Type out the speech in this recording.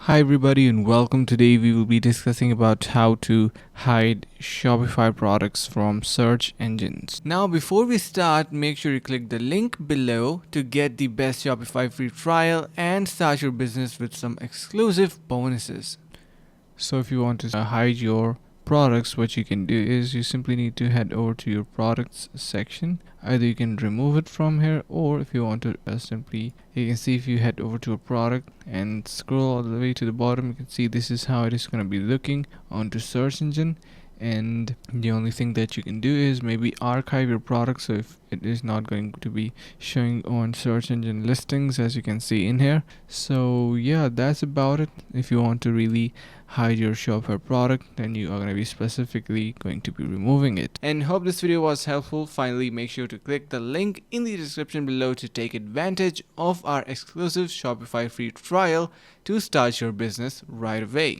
Hi everybody and welcome. Today we will be discussing about how to hide Shopify products from search engines. Now before we start, make sure you click the link below to get the best Shopify free trial and start your business with some exclusive bonuses. So if you want to hide your products, what you can do is you simply need to head over to your products section. Either you can remove it from here, or if you want to simply, you can see if you head over to a product and scroll all the way to the bottom, you can see this is how it is going to be looking onto search engine. And the only thing that you can do is maybe archive your product, so if it is not going to be showing on search engine listings, as you can see in here. So yeah, that's about it. If you want to really hide your Shopify product, then you are going to be specifically going to be removing it. And hope this video was helpful. Finally, make sure to click the link in the description below to take advantage of our exclusive Shopify free trial to start your business right away.